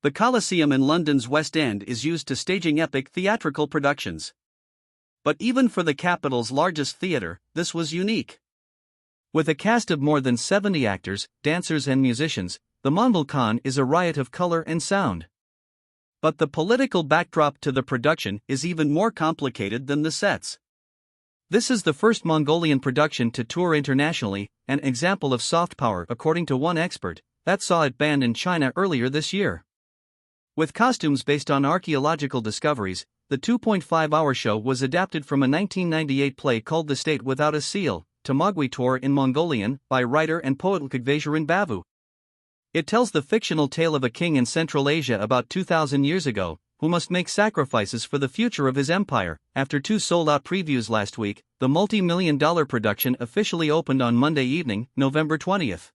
The Coliseum in London's West End is used to staging epic theatrical productions. But even for the capital's largest theatre, this was unique. With a cast of more than 70 actors, dancers and musicians, the Mongol Khan is a riot of color and sound. But the political backdrop to the production is even more complicated than the sets. This is the first Mongolian production to tour internationally, an example of soft power according to one expert, that saw it banned in China earlier this year. With costumes based on archaeological discoveries, the 2.5-hour show was adapted from a 1998 play called The State Without a Seal, Tamagui Tor in Mongolian, by writer and poet Lkhagvasuren Bavuu. It tells the fictional tale of a king in Central Asia about 2,000 years ago, who must make sacrifices for the future of his empire. After 2 sold-out previews last week, the multi-million-dollar production officially opened on Monday evening, November 20th.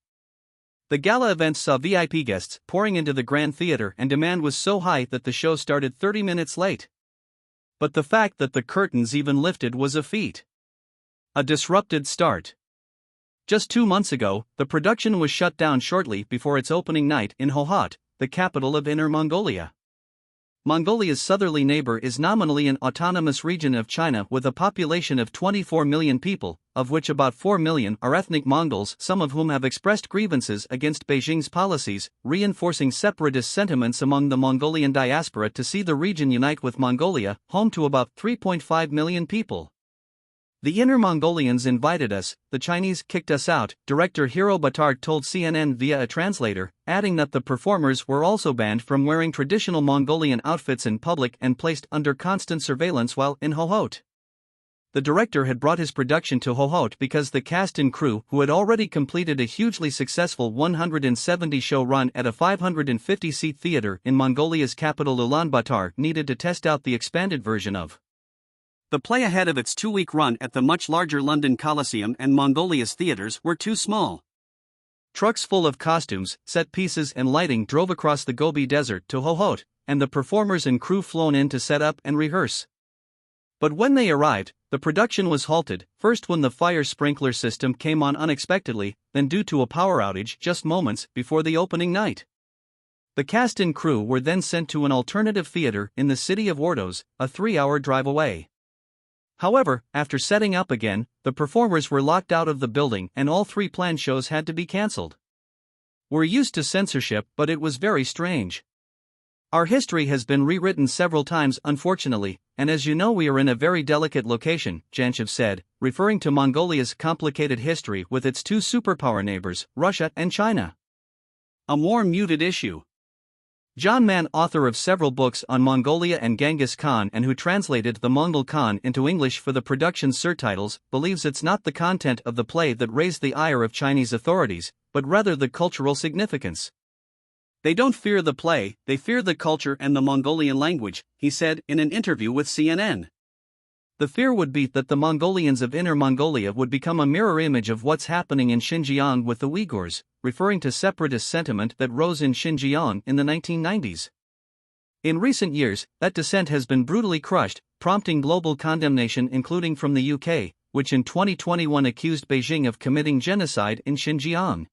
The gala event saw VIP guests pouring into the Grand Theatre, and demand was so high that the show started 30 minutes late. But the fact that the curtains even lifted was a feat. A disrupted start. Just 2 months ago, the production was shut down shortly before its opening night in Hohhot, the capital of Inner Mongolia. Mongolia's southerly neighbor is nominally an autonomous region of China with a population of 24 million people, of which about 4 million are ethnic Mongols, some of whom have expressed grievances against Beijing's policies, reinforcing separatist sentiments among the Mongolian diaspora to see the region unite with Mongolia, home to about 3.5 million people. The Inner Mongolians invited us, the Chinese kicked us out, director Hiro Batard told CNN via a translator, adding that the performers were also banned from wearing traditional Mongolian outfits in public and placed under constant surveillance while in Hohhot. The director had brought his production to Hohhot because the cast and crew, who had already completed a hugely successful 170-show run at a 550-seat theater in Mongolia's capital Ulaanbaatar, needed to test out the expanded version of the play ahead of its 2-week run at the much larger London Coliseum, and Mongolia's theaters were too small. Trucks full of costumes, set pieces and lighting drove across the Gobi Desert to Hohhot, and the performers and crew flown in to set up and rehearse. But when they arrived, the production was halted, first when the fire sprinkler system came on unexpectedly, then due to a power outage just moments before the opening night. The cast and crew were then sent to an alternative theater in the city of Ordos, a 3-hour drive away. However, after setting up again, the performers were locked out of the building and all 3 planned shows had to be cancelled. We're used to censorship, but it was very strange. Our history has been rewritten several times, unfortunately, and as you know, we are in a very delicate location, Janchev said, referring to Mongolia's complicated history with its 2 superpower neighbors, Russia and China. A more muted issue. John Mann, author of several books on Mongolia and Genghis Khan and who translated The Mongol Khan into English for the production's surtitles, believes it's not the content of the play that raised the ire of Chinese authorities, but rather the cultural significance. They don't fear the play, they fear the culture and the Mongolian language, he said in an interview with CNN. The fear would be that the Mongolians of Inner Mongolia would become a mirror image of what's happening in Xinjiang with the Uyghurs, referring to separatist sentiment that rose in Xinjiang in the 1990s. In recent years, that dissent has been brutally crushed, prompting global condemnation including from the UK, which in 2021 accused Beijing of committing genocide in Xinjiang.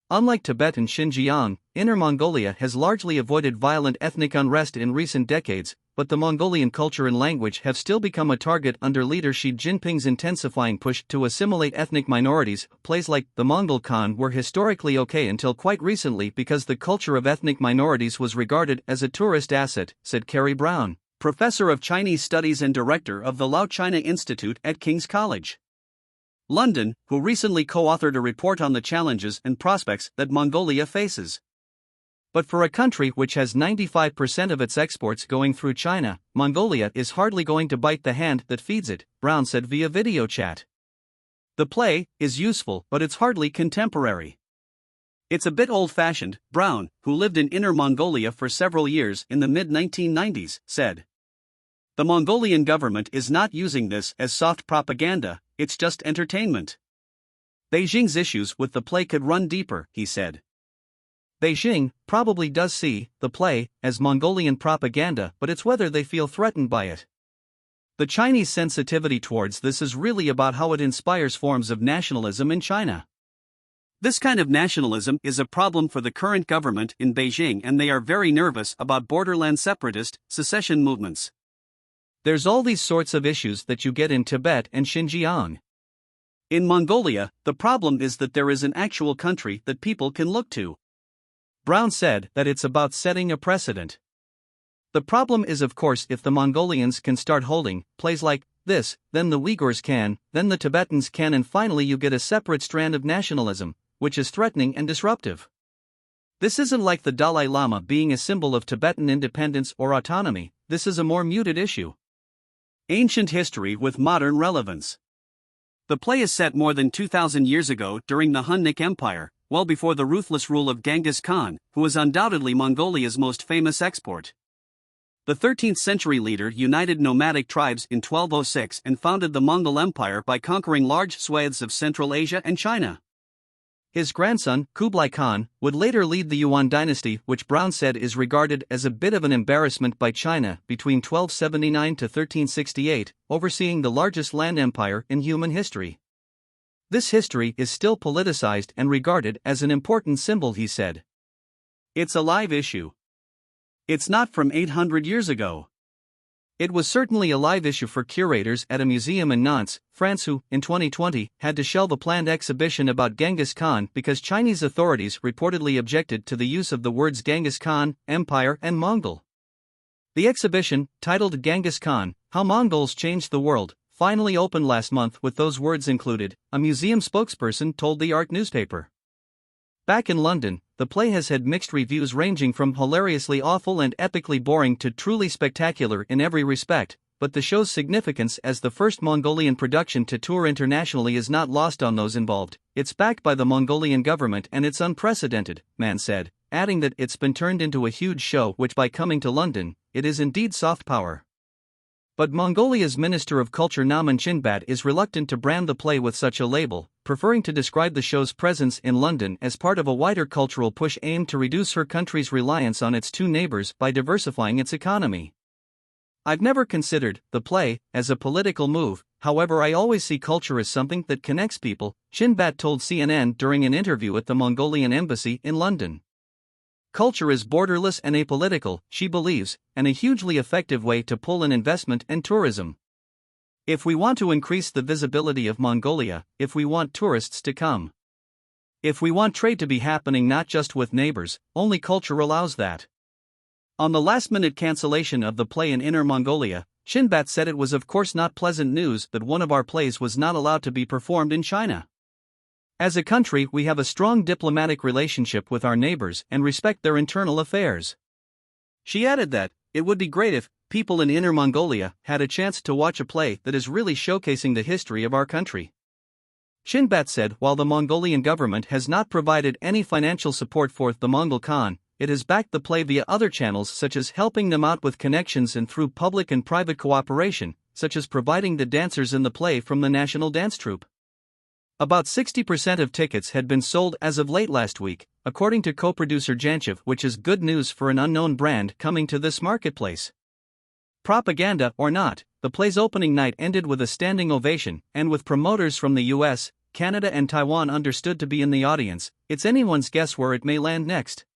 Unlike Tibet and Xinjiang, Inner Mongolia has largely avoided violent ethnic unrest in recent decades, but the Mongolian culture and language have still become a target under leader Xi Jinping's intensifying push to assimilate ethnic minorities. Plays like The Mongol Khan were historically okay until quite recently because the culture of ethnic minorities was regarded as a tourist asset, said Carrie Brown, professor of Chinese studies and director of the Lao China Institute at King's College London, who recently co-authored a report on the challenges and prospects that Mongolia faces. But for a country which has 95% of its exports going through China, Mongolia is hardly going to bite the hand that feeds it, Brown said via video chat. The play is useful, but it's hardly contemporary. It's a bit old-fashioned, Brown, who lived in Inner Mongolia for several years in the mid-1990s, said. The Mongolian government is not using this as soft propaganda, it's just entertainment. Beijing's issues with the play could run deeper, he said. Beijing probably does see the play as Mongolian propaganda, but it's whether they feel threatened by it. The Chinese sensitivity towards this is really about how it inspires forms of nationalism in China. This kind of nationalism is a problem for the current government in Beijing, and they are very nervous about borderland separatist, secession movements. There's all these sorts of issues that you get in Tibet and Xinjiang. In Mongolia, the problem is that there is an actual country that people can look to. Brown said that it's about setting a precedent. The problem is, of course, if the Mongolians can start holding plays like this, then the Uyghurs can, then the Tibetans can, and finally you get a separate strand of nationalism, which is threatening and disruptive. This isn't like the Dalai Lama being a symbol of Tibetan independence or autonomy. This is a more muted issue. Ancient history with modern relevance. The play is set more than 2,000 years ago during the Hunnic Empire, well before the ruthless rule of Genghis Khan, who was undoubtedly Mongolia's most famous export. The 13th century leader united nomadic tribes in 1206 and founded the Mongol Empire by conquering large swathes of Central Asia and China. His grandson, Kublai Khan, would later lead the Yuan dynasty, which Brown said is regarded as a bit of an embarrassment by China, between 1279 to 1368, overseeing the largest land empire in human history. This history is still politicized and regarded as an important symbol, he said. It's a live issue. It's not from 800 years ago. It was certainly a live issue for curators at a museum in Nantes, France, who, in 2020, had to shelve a planned exhibition about Genghis Khan because Chinese authorities reportedly objected to the use of the words Genghis Khan, Empire, and Mongol. The exhibition, titled Genghis Khan: How Mongols Changed the World, finally opened last month with those words included, a museum spokesperson told the Art newspaper. Back in London, the play has had mixed reviews ranging from hilariously awful and epically boring to truly spectacular in every respect, but the show's significance as the first Mongolian production to tour internationally is not lost on those involved. It's backed by the Mongolian government and it's unprecedented, Mann said, adding that it's been turned into a huge show which, by coming to London, it is indeed soft power. But Mongolia's Minister of Culture Naman Chinbat is reluctant to brand the play with such a label, preferring to describe the show's presence in London as part of a wider cultural push aimed to reduce her country's reliance on its two neighbors by diversifying its economy. I've never considered the play as a political move, however I always see culture as something that connects people, Chinbat told CNN during an interview at the Mongolian embassy in London. Culture is borderless and apolitical, she believes, and a hugely effective way to pull in investment and tourism. If we want to increase the visibility of Mongolia, if we want tourists to come, if we want trade to be happening not just with neighbors, only culture allows that. On the last-minute cancellation of the play in Inner Mongolia, Chinbat said it was of course not pleasant news that one of our plays was not allowed to be performed in China. As a country, we have a strong diplomatic relationship with our neighbors and respect their internal affairs. She added that it would be great if people in Inner Mongolia had a chance to watch a play that is really showcasing the history of our country. Chinbat said while the Mongolian government has not provided any financial support for the Mongol Khan, it has backed the play via other channels such as helping them out with connections and through public and private cooperation, such as providing the dancers in the play from the National Dance Troupe. About 60% of tickets had been sold as of late last week, according to co-producer Janchev, which is good news for an unknown brand coming to this marketplace. Propaganda or not, the play's opening night ended with a standing ovation, and with promoters from the US, Canada and Taiwan understood to be in the audience, it's anyone's guess where it may land next.